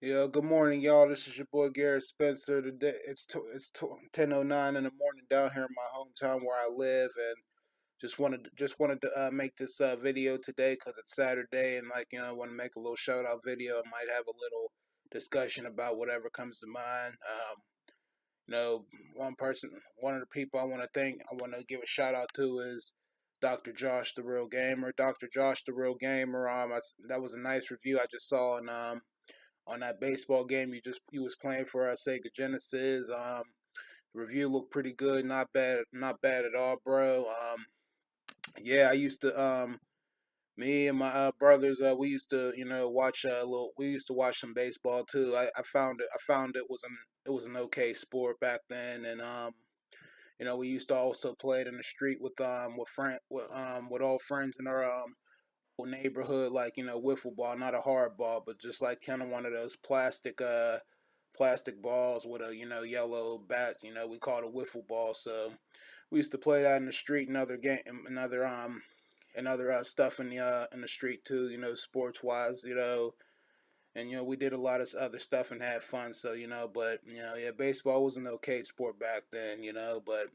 Yeah, good morning, y'all. This is your boy Garrett Spencer. Today it's 10:09 in the morning down here in my hometown where I live, and just wanted to make this video today because it's Saturday, and I want to make a little shout out video. I might have a little discussion about whatever comes to mind. You know, one of the people I want to give a shout out to is Dr. Josh, the Real Gamer. Dr. Josh, the Real Gamer. That was a nice review I just saw on that baseball game you was playing for Sega Genesis. The review looked pretty good, not bad at all, bro. Yeah, I used to me and my brothers we used to watch we used to watch some baseball too. I found it was an okay sport back then, and we used to also play it in the street with all friends in our neighborhood, like wiffle ball, not a hard ball, but just like kind of one of those plastic balls with a yellow bat. We call it a wiffle ball. So we used to play that in the street and other stuff in the street too. Sports wise. And we did a lot of other stuff and had fun. So but yeah, baseball was an okay sport back then. But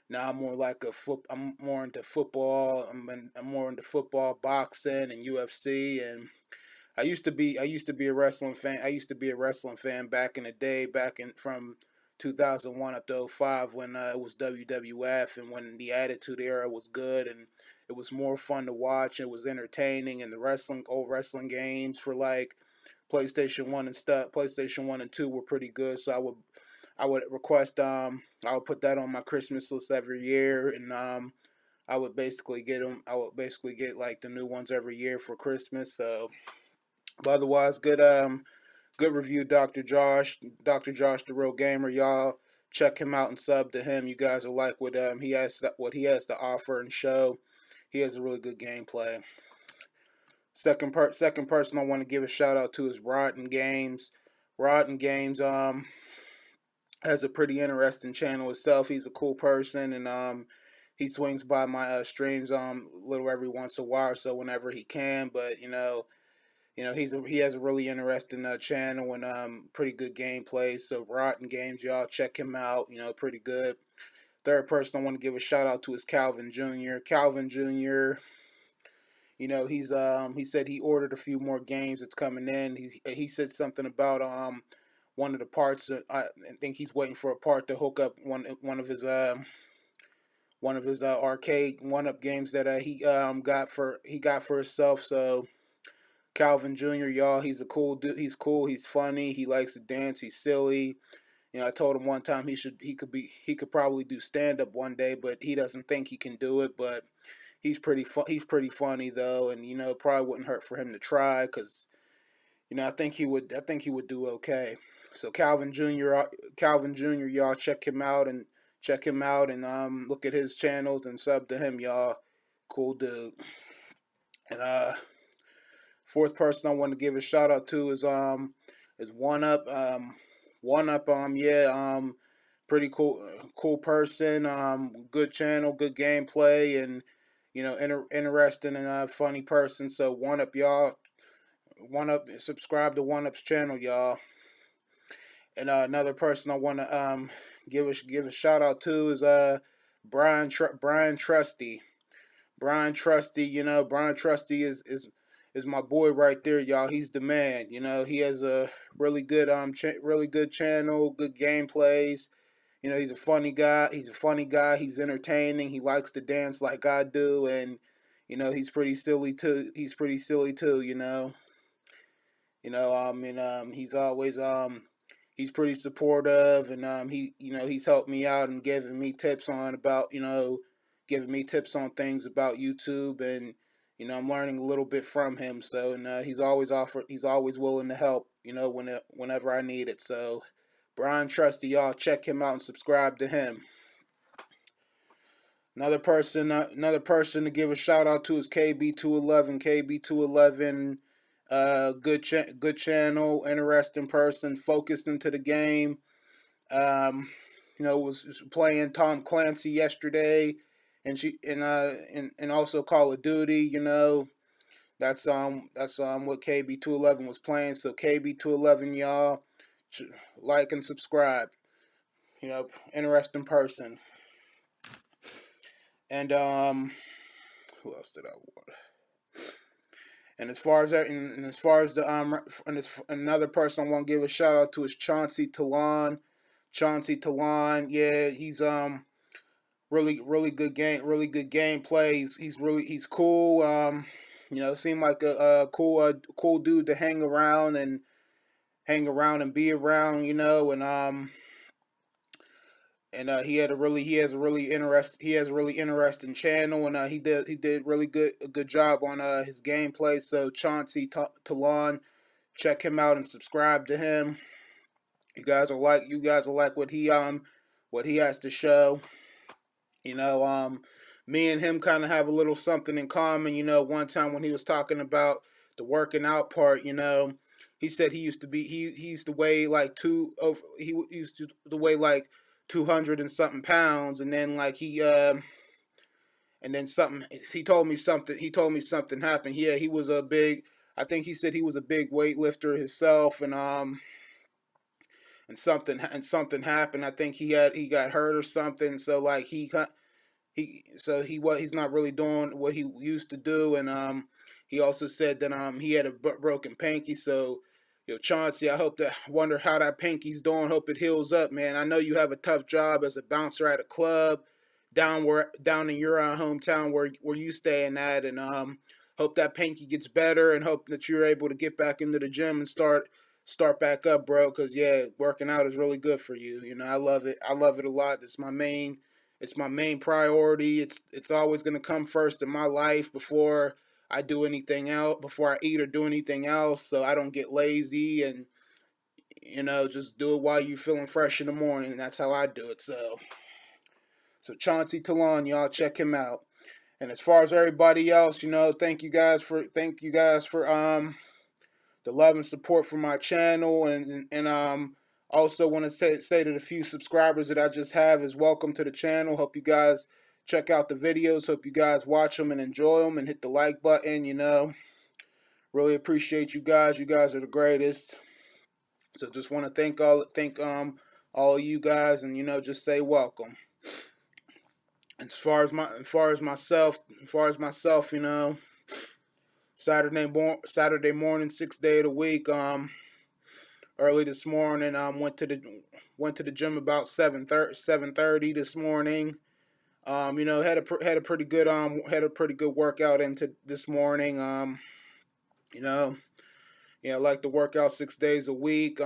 now I'm more like a foot. I'm more into football. I'm more into football, boxing, and UFC. And I used to be a wrestling fan. I used to be a wrestling fan back in the day, back in from 2001 up to '05 when it was WWF and when the Attitude Era was good and it was more fun to watch. It was entertaining, and the old wrestling games for like PlayStation 1 and 2 were pretty good. So I would request I would put that on my Christmas list every year, and I would basically get like the new ones every year for Christmas. So, but otherwise, good review, Dr. Josh, the Real Gamer. Y'all check him out and sub to him. You guys will like what he has to offer and show. He has a really good gameplay. Second person I want to give a shout out to is Rotten Games. Rotten Games has a pretty interesting channel itself. He's a cool person, and he swings by my streams a little every once in a while, so whenever he can. But he has a really interesting channel and pretty good gameplay. So Rotten Games, y'all check him out. Pretty good. Third person I want to give a shout out to is Calvin Jr. Calvin Jr. He said he ordered a few more games that's coming in. He said something about one of the parts. I think he's waiting for a part to hook up one of his arcade one up games that he got for himself. So Calvin Jr., y'all, he's a cool dude. He's cool. He's funny. He likes to dance. He's silly. I told him one time he could probably do stand up one day, but he doesn't think he can do it. But he's pretty funny though, and it probably wouldn't hurt for him to try because I think he would do okay. So Calvin Jr., y'all check him out and look at his channels and sub to him, y'all. Cool dude. And fourth person I want to give a shout out to is One Up. One Up yeah, pretty cool person. Good channel, good gameplay, and interesting and funny person. So One Up, y'all. One Up, subscribe to One Up's channel, y'all. And another person I want to give a shout out to is Brian Trusty. Brian Trusty, Brian Trusty is my boy right there, y'all. He's the man. He has a really good really good channel, good gameplays. He's a funny guy. He's entertaining. He likes to dance like I do, and he's pretty silly too. And he's pretty supportive, and he's helped me out and giving me tips on things about YouTube, and I'm learning a little bit from him. So, and he's always willing to help. Whenever I need it. So, Brian Trusty, y'all check him out and subscribe to him. Another person to give a shout out to is KB211. KB211, good channel, interesting person, focused into the game. Was playing Tom Clancy yesterday, and also Call of Duty. That's what KB211 was playing. So KB211, y'all, like and subscribe. You know, interesting person. And who else did I want? And as far as that, and as far as the another person I want to give a shout out to is Chauncey Talon. Chauncey Talon, yeah, he's really good gameplay. He's cool. You know, seemed like a cool dude to hang around and be around. You know, and he has a really interesting channel, and he did really a good job on his gameplay. So Chauncey Talon, check him out and subscribe to him. You guys will like what he has to show. You know, me and him kind of have a little something in common. You know, one time when he was talking about the working out part, you know, he said he used to weigh like he used to weigh like 200 and something pounds, and then and then something he told me something happened. Yeah, he was a big. I think he said he was a big weightlifter himself, and something happened. I think he got hurt or something. So like he's not really doing what he used to do, and he also said that he had a broken pinky. So yo, Chauncey, wonder how that pinky's doing. Hope it heals up, man. I know you have a tough job as a bouncer at a club down in your hometown where you staying at, and hope that pinky gets better, and hope that you're able to get back into the gym and start back up, bro. Because yeah, working out is really good for you. You know, I love it. I love it a lot. It's my main priority. It's always gonna come first in my life before I do anything else, before I eat or do anything else. So I don't get lazy, and you know, just do it while you're feeling fresh in the morning. And that's how I do it. So Chauncey Talon, y'all check him out. And as far as everybody else, you know, thank you guys for the love and support for my channel, and also want to say to the few subscribers that I just have is welcome to the channel. Hope you guys check out the videos. Hope you guys watch them and enjoy them, and hit the like button. You know, really appreciate you guys. You guys are the greatest. So just want to all of you guys, and you know, just say welcome. As far as myself, you know, Saturday morning, 6th day of the week. Early this morning, went to the gym about 7:30 this morning. You know, had a pretty good workout into this morning. You know, yeah, I like to work out 6 days a week.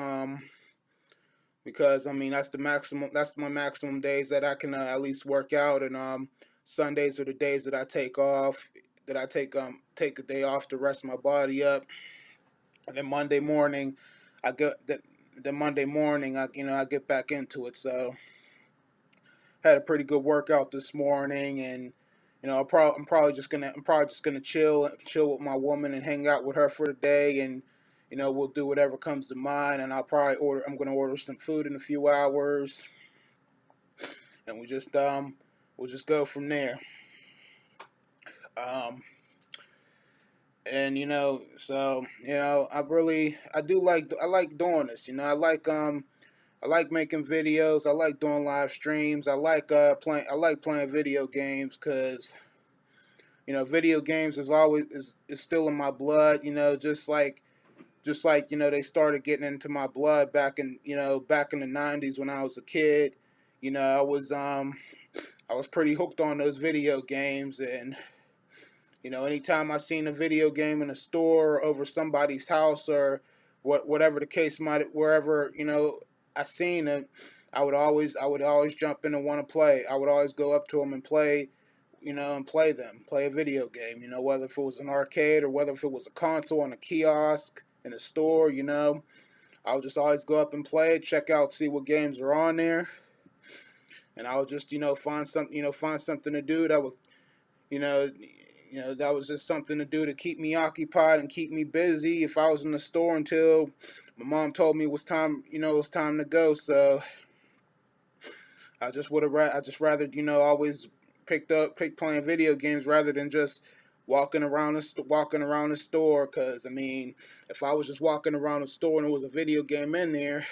Because I mean that's the maximum. That's my maximum days that I can at least work out, and Sundays are the days that I take off. That I take a day off to rest my body up, and then Monday morning, I get that. Then Monday morning, I get back into it. So had a pretty good workout this morning, and you know I'm probably just gonna chill with my woman and hang out with her for the day, and you know we'll do whatever comes to mind, and I'm gonna order some food in a few hours, and we'll just go from there. Um, and you know, so you know, I like doing this. You know, I like making videos. I like doing live streams. I like playing video games because you know video games is still in my blood. You know, just like you know they started getting into my blood back in the '90s when I was a kid. You know, I was pretty hooked on those video games, and you know, anytime I seen a video game in a store over somebody's house or whatever the case might, wherever you know I seen it, I would always jump in and want to play. I would always go up to them and play, you know, and play a video game. You know, whether if it was an arcade or whether if it was a console on a kiosk in a store. You know, I would just always go up and play it, check out, see what games are on there, and I would just find something to do that would you know that was just something to do to keep me occupied and keep me busy if I was in the store until my mom told me it was time, it was time to go. So I just rather, always pick playing video games rather than just walking around the store. Cause I mean, if I was just walking around the store and there was a video game in there,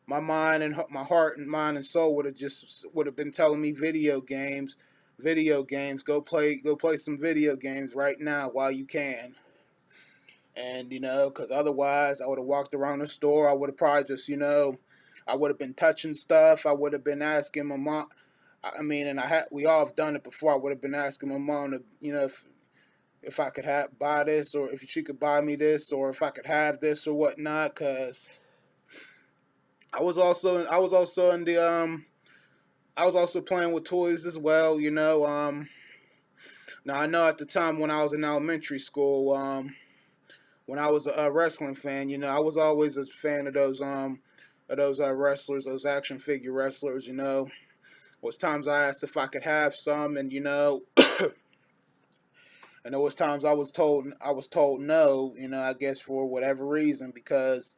my mind and my heart and mind and soul would have been telling me video games. Go play some video games right now while you can. And because otherwise I would have walked around the store. I would have probably just I would have been touching stuff. I would have been asking my mom. I mean, and we all have done it before. I would have been asking my mom to if I could buy this, or if she could buy me this, or if I could have this or whatnot. Cause I was also in the I was also playing with toys as well. Now I know at the time when I was in elementary school, when I was a wrestling fan, I was always a fan of those wrestlers, those action figure wrestlers. Was times I asked if I could have some, and and there was times I was told no. I guess for whatever reason, because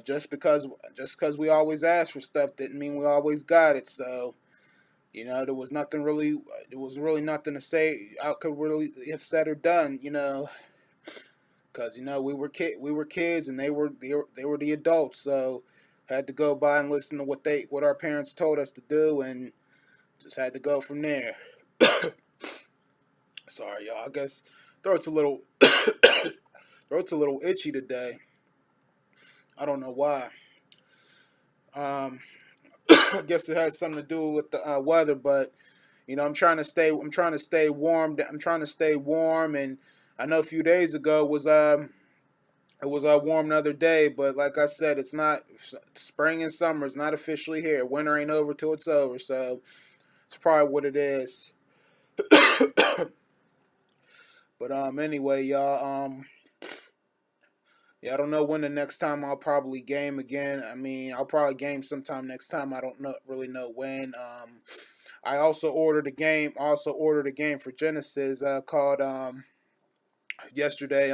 just because we always asked for stuff didn't mean we always got it. So there was really nothing to say I could really have said or done. Because we were kids and they were the adults, so had to go by and listen to what our parents told us to do, and just had to go from there. Sorry, y'all. I guess throat's a little throat's a little itchy today. I don't know why. I guess it has something to do with the weather, but I'm trying to stay. I'm trying to stay warm. I'm trying to stay warm, and I know a few days ago it was warm the other day, but like I said, it's not spring and summer. It's not officially here. Winter ain't over till it's over, so it's probably what it is. But anyway, y'all, yeah, I don't know when the next time I'll probably game again. I mean, I'll probably game sometime next time. I don't really know when. I also ordered a game. For Genesis called yesterday.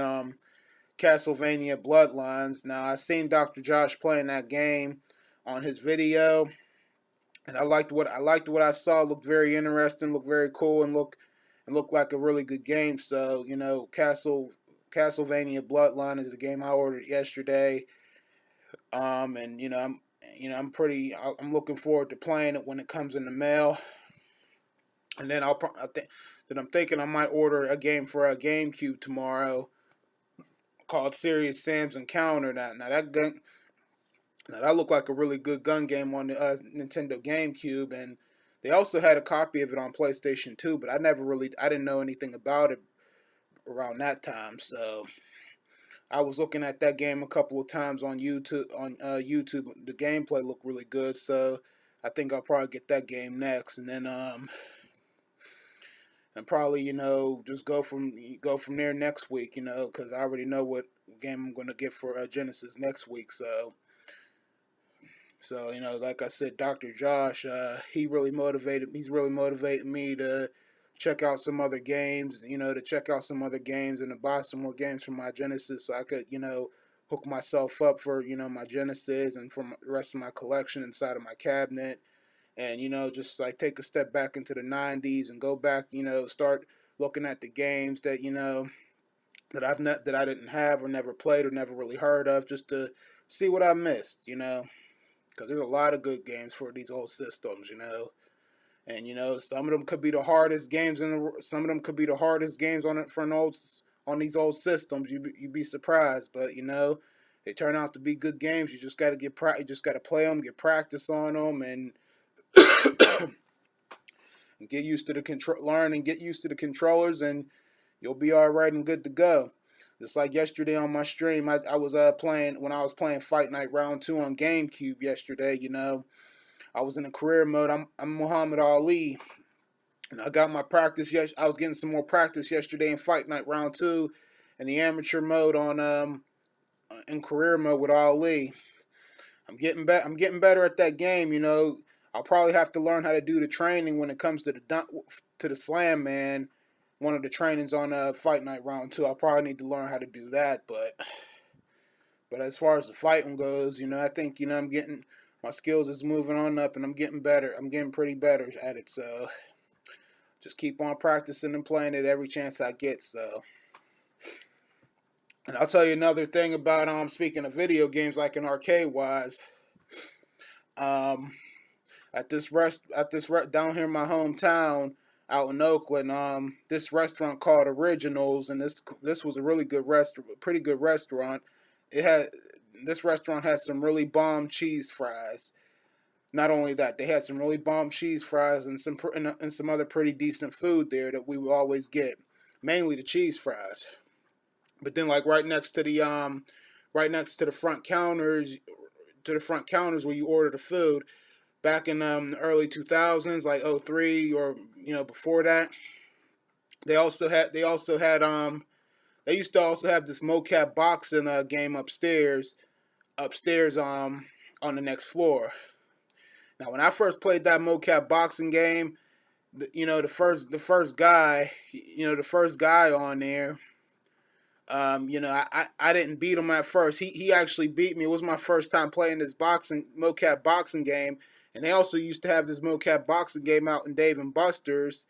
Castlevania Bloodlines. Now I seen Dr. Josh playing that game on his video, and I liked what I saw. It looked very interesting, looked very cool, and looked like a really good game. So Castlevania Bloodline is the game I ordered yesterday. And I'm looking forward to playing it when it comes in the mail. And then I'm thinking I might order a game for a GameCube tomorrow called Serious Sam's Encounter. Now that looked like a really good gun game on the Nintendo GameCube, and they also had a copy of it on PlayStation 2, but I didn't know anything about it around that time. So I was looking at that game a couple of times on YouTube. The gameplay looked really good, so I think I'll probably get that game next, and then and probably just go from there next week. Because I already know what game I'm going to get for Genesis next week. So like I said, Dr. Josh, he's really motivated me to check out some other games. To check out some other games and to buy some more games for my Genesis, so I could hook myself up for my Genesis and for the rest of my collection inside of my cabinet. And just like take a step back into the '90s and go back, start looking at the games that that I didn't have or never played or never really heard of, just to see what I missed, because there's a lot of good games for these old systems, and some of them could be the hardest games some of them could be the hardest games on it for on these old systems. You'd be surprised, but they turn out to be good games. You just got to you just got to play them, get practice on them, and and get used to learn and get used to the controllers, and you'll be all right and good to go. Just like yesterday on my stream, I was playing when I was playing Fight Night Round 2 on GameCube yesterday. I was in a career mode. I'm Muhammad Ali, and I got my practice. I was getting some more practice yesterday in Fight Night Round 2, and the amateur mode on in career mode with Ali. I'm getting better at that game. I'll probably have to learn how to do the training when it comes to the slam man. One of the trainings on Fight Night Round 2. I'll probably need to learn how to do that, but as far as the fighting goes, I think I'm getting my skills is moving on up, and I'm getting better. I'm getting pretty better at it. So just keep on practicing and playing it every chance I get. So, and I'll tell you another thing about speaking of video games, like in arcade wise, um down here in my hometown out in Oakland, this restaurant called Originals, and this was a really good restaurant, pretty good restaurant. It had This restaurant had some really bomb cheese fries. Not only that, they had some really bomb cheese fries and some other pretty decent food there that we would always get, mainly the cheese fries. But then, like right next to the front counters, where you order the food, back in the early 2000s, like '03 or before that, they used to also have this mocap boxing game upstairs on the next floor. Now, when I first played that mocap boxing game, the first guy on there, I didn't beat him at first. He actually beat me. It was my first time playing this mocap boxing game, and they also used to have this mocap boxing game out in Dave and Buster's,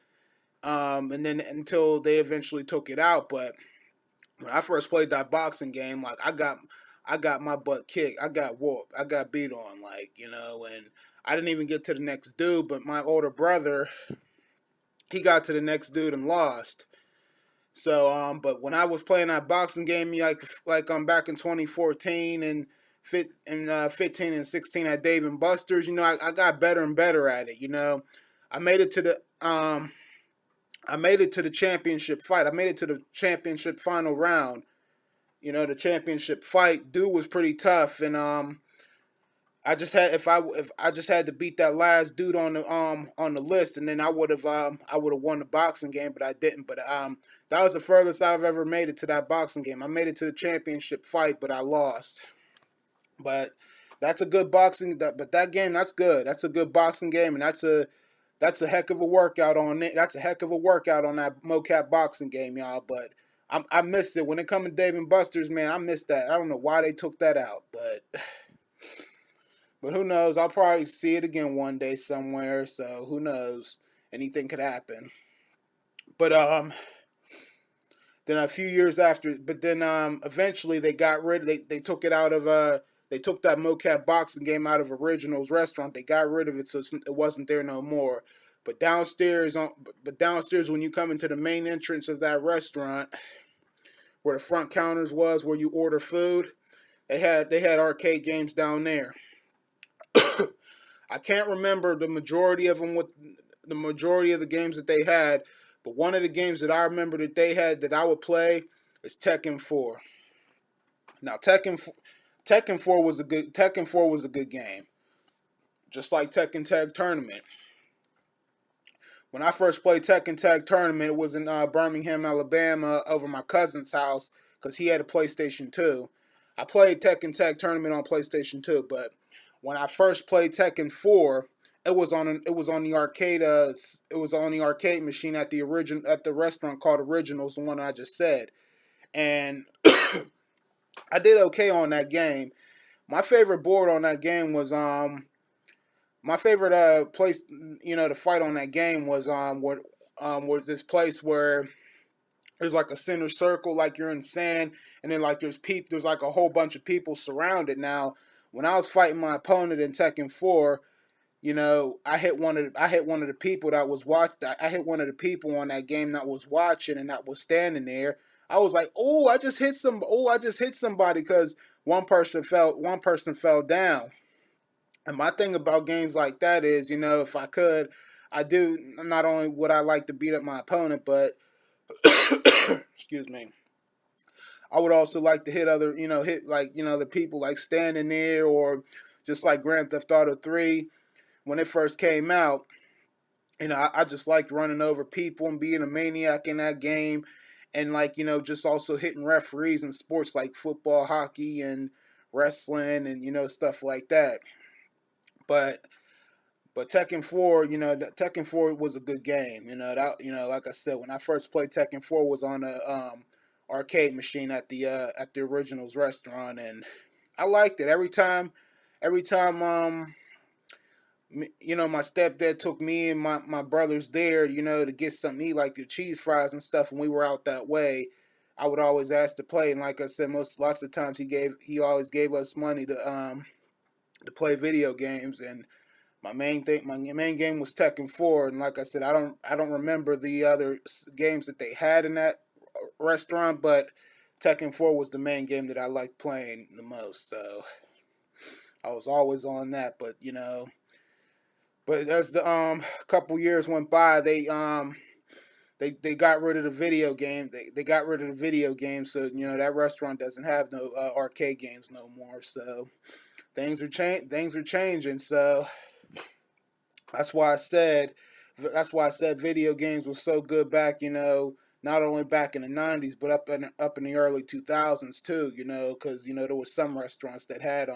and then until they eventually took it out. But when I first played that boxing game, like I got my butt kicked. I got whooped. I got beat on, and I didn't even get to the next dude. But my older brother, he got to the next dude and lost. So, but when I was playing that boxing game, back in 2014 and 15 and 16 at Dave and Buster's, I got better and better at it. I made it to the championship fight. I made it to the championship final round. The championship fight. Dude was pretty tough, and if I just had to beat that last dude on the list, and then I would have won the boxing game, but I didn't. But that was the furthest I've ever made it to that boxing game. I made it to the championship fight, but I lost. But that's a good boxing. But that game, that's good. That's a good boxing game, and that's a heck of a workout on it. That's a heck of a workout on that mocap boxing game, y'all. But I missed it when it comes to Dave and Buster's, man. I missed that. I don't know why they took that out, but. But who knows? I'll probably see it again one day somewhere. So who knows? Anything could happen. But then a few years after, eventually they got rid. They took it out of they took that mocap boxing game out of Originals restaurant. They got rid of it, so it wasn't there no more. But downstairs when you come into the main entrance of that restaurant, where the front counters was, where you order food, they had arcade games down there. I can't remember the majority of the games that they had, but one of the games that I remember that they had that I would play is Tekken 4. Now Tekken 4 was a good game, just like Tekken Tag Tournament. When I first played Tekken Tag Tournament, it was in Birmingham, Alabama, over my cousin's house because he had a PlayStation 2. I played Tekken Tag Tournament on PlayStation 2, but when I first played Tekken 4, it was on the arcade machine at the restaurant called Originals, the one I just said, and I did okay on that game. My favorite board on that game was my favorite place to fight on that game was this place where there's like a center circle, like you're in sand, and then like there's like a whole bunch of people surrounded. Now, when I was fighting my opponent in Tekken 4, I hit one of the people that was I hit one of the people on that game that was watching and that was standing there. I was like, "Oh, I just hit somebody," because one person fell down. And my thing about games like that is, if I could, not only would I like to beat up my opponent, but excuse me, I would also like to hit the people like standing there, or just like Grand Theft Auto 3 when it first came out. I just liked running over people and being a maniac in that game, and just also hitting referees in sports like football, hockey, and wrestling, and stuff like that. But Tekken 4, Tekken 4 was a good game. Like I said, when I first played Tekken 4 was on a arcade machine at the Originals restaurant, and I liked it every time you know, my stepdad took me and my brothers there, you know, to get something to eat, like the cheese fries and stuff. And we were out that way, I would always ask to play. And like I said, lots of times he always gave us money to play video games. And my main game was Tekken 4. And like I said, I don't remember the other games that they had in that restaurant, but Tekken 4 was the main game that I liked playing the most. So I was always on that. But you know, but as the couple years went by, they got rid of the video game. They got rid of the video game, so you know that restaurant doesn't have no arcade games no more. So things are changing. So that's why I said video games were so good back. You know, not only back in the '90s, but up in the early 2000s too. You know, because you know there was some restaurants that had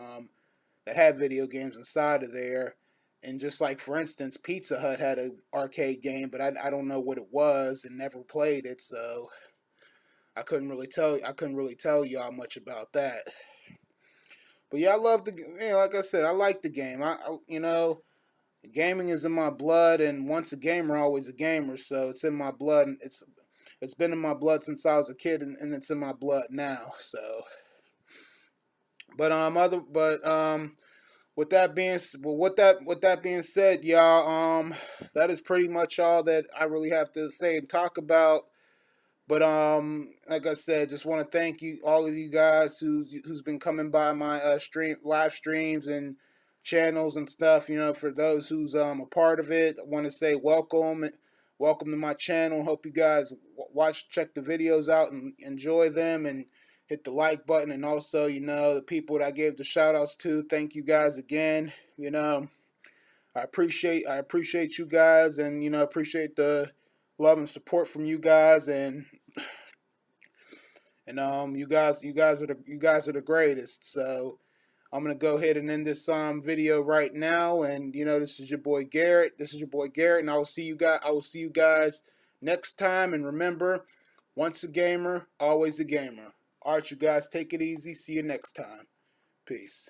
video games inside of there. And just like for instance, Pizza Hut had an arcade game, but I don't know what it was and never played it, so I couldn't really tell y'all much about that. But yeah, I love the you know, like I said, I like the game. You know, gaming is in my blood, and once a gamer, always a gamer. So it's in my blood, and it's been in my blood since I was a kid, and it's in my blood now. So, but with that being said, y'all, that is pretty much all that I really have to say and talk about. But like I said, just want to thank you, all of you guys who's been coming by my live streams and channels and stuff. You know, for those who's a part of it, I want to say welcome to my channel. Hope you guys check the videos out and enjoy them and hit the like button. And also, you know, the people that I gave the shout outs to, thank you guys again. You know, I appreciate you guys, and you know, appreciate the love and support from you guys, and you guys are the greatest. So I'm gonna go ahead and end this video right now. And you know, this is your boy Garrett. And I will see you guys next time. And remember, once a gamer, always a gamer. All right, you guys, take it easy. See you next time. Peace.